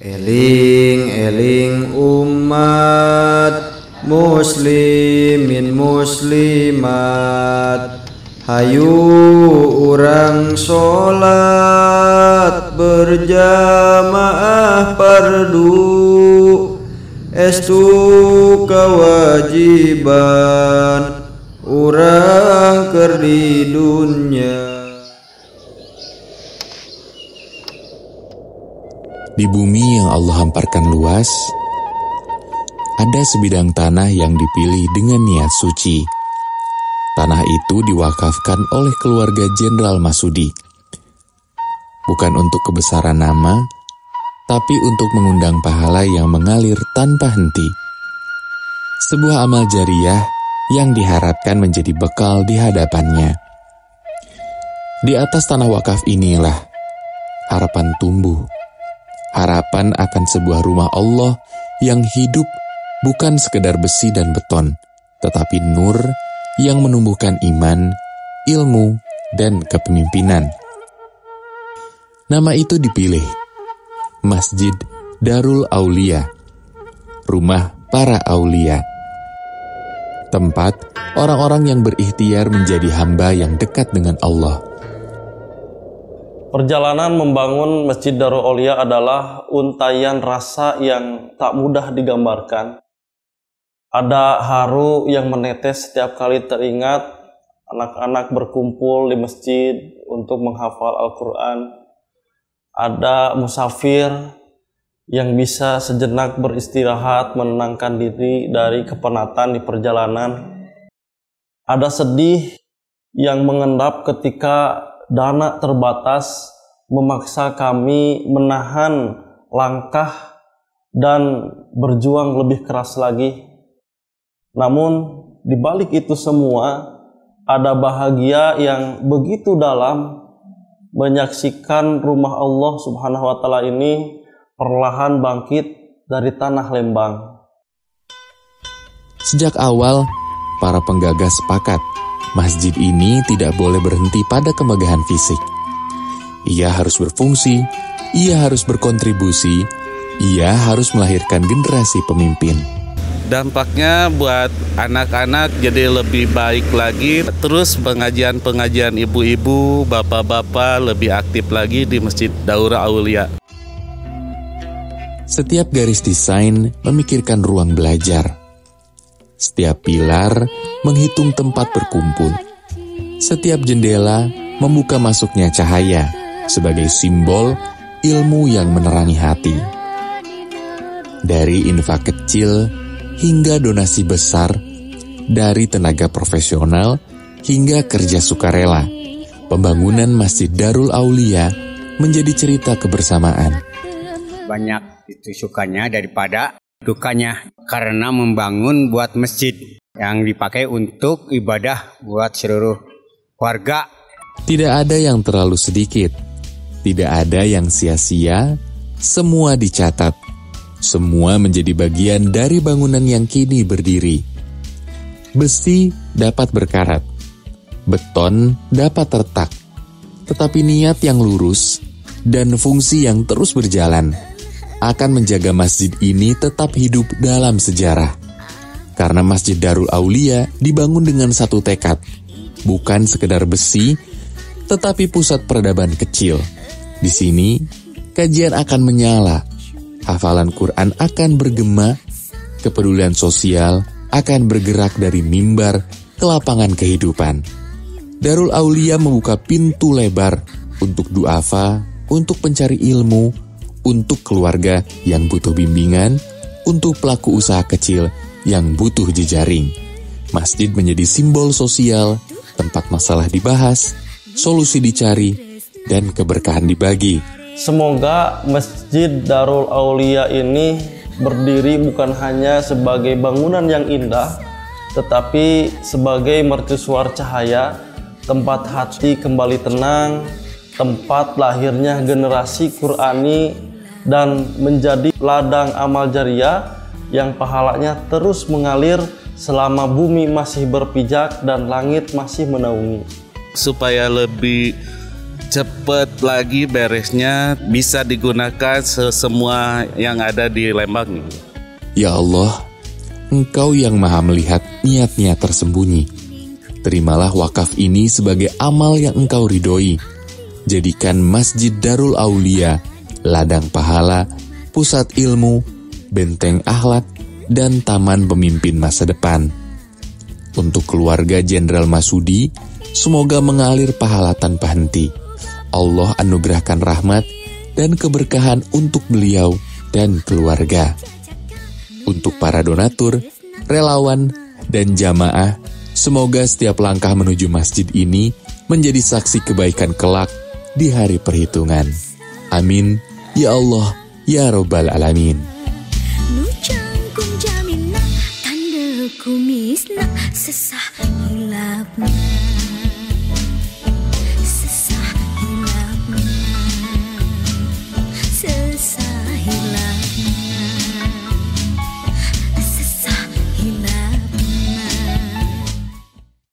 Eling eling umat muslimin muslimat, hayu urang sholat berjamaah fardu, estu kewajiban urang keur di dunya. Di bumi yang Allah hamparkan luas, ada sebidang tanah yang dipilih dengan niat suci. Tanah itu diwakafkan oleh keluarga Jenderal Masudi. Bukan untuk kebesaran nama, tapi untuk mengundang pahala yang mengalir tanpa henti. Sebuah amal jariah yang diharapkan menjadi bekal di hadapannya. Di atas tanah wakaf inilah harapan tumbuh. Harapan akan sebuah rumah Allah yang hidup bukan sekedar besi dan beton, tetapi nur yang menumbuhkan iman, ilmu, dan kepemimpinan. Nama itu dipilih, Masjid Darul Aulia, rumah para aulia. Tempat orang-orang yang berikhtiar menjadi hamba yang dekat dengan Allah. Perjalanan membangun Masjid Darul Aulia adalah untayan rasa yang tak mudah digambarkan. Ada haru yang menetes setiap kali teringat anak-anak berkumpul di masjid untuk menghafal Al-Quran. Ada musafir yang bisa sejenak beristirahat, menenangkan diri dari kepenatan di perjalanan. Ada sedih yang mengendap ketika dana terbatas memaksa kami menahan langkah dan berjuang lebih keras lagi. Namun di balik itu semua ada bahagia yang begitu dalam menyaksikan rumah Allah Subhanahu wa taala ini perlahan bangkit dari tanah Lembang. Sejak awal, para penggagas sepakat masjid ini tidak boleh berhenti pada kemegahan fisik. Ia harus berfungsi, ia harus berkontribusi, ia harus melahirkan generasi pemimpin. Dampaknya buat anak-anak jadi lebih baik lagi. Terus pengajian-pengajian ibu-ibu, bapak-bapak lebih aktif lagi di Masjid Darul Aulia. Setiap garis desain memikirkan ruang belajar. Setiap pilar menghitung tempat berkumpul. Setiap jendela membuka masuknya cahaya sebagai simbol ilmu yang menerangi hati. Dari infak kecil hingga donasi besar, dari tenaga profesional hingga kerja sukarela, pembangunan Masjid Darul Aulia menjadi cerita kebersamaan. Banyak itu sukanya daripada dukanya, karena membangun buat masjid yang dipakai untuk ibadah buat seluruh warga. Tidak ada yang terlalu sedikit, tidak ada yang sia-sia, semua dicatat. Semua menjadi bagian dari bangunan yang kini berdiri. Besi dapat berkarat, beton dapat retak, tetapi niat yang lurus dan fungsi yang terus berjalan akan menjaga masjid ini tetap hidup dalam sejarah. Karena Masjid Darul Aulia dibangun dengan satu tekad, bukan sekedar besi, tetapi pusat peradaban kecil. Di sini, kajian akan menyala, hafalan Quran akan bergema, kepedulian sosial akan bergerak dari mimbar ke lapangan kehidupan. Darul Aulia membuka pintu lebar untuk duafa, untuk pencari ilmu, untuk keluarga yang butuh bimbingan, untuk pelaku usaha kecil yang butuh jejaring. Masjid menjadi simbol sosial, tempat masalah dibahas, solusi dicari, dan keberkahan dibagi. Semoga Masjid Darul Aulia ini berdiri bukan hanya sebagai bangunan yang indah, tetapi sebagai mercusuar cahaya, tempat hati kembali tenang, tempat lahirnya generasi Qurani, dan menjadi ladang amal jariah yang pahalanya terus mengalir selama bumi masih berpijak dan langit masih menaungi. Supaya lebih cepet lagi beresnya, bisa digunakan semua yang ada di Lembang. Ya Allah, Engkau yang maha melihat niat-niat tersembunyi. Terimalah wakaf ini sebagai amal yang Engkau ridhoi. Jadikan Masjid Darul Aulia ladang pahala, pusat ilmu, benteng akhlak, dan taman pemimpin masa depan. Untuk keluarga Jenderal Masudi, semoga mengalir pahala tanpa henti. Allah anugerahkan rahmat dan keberkahan untuk beliau dan keluarga. Untuk para donatur, relawan, dan jamaah, semoga setiap langkah menuju masjid ini menjadi saksi kebaikan kelak di hari perhitungan. Amin. Ya Allah, Ya Rabbal Alamin.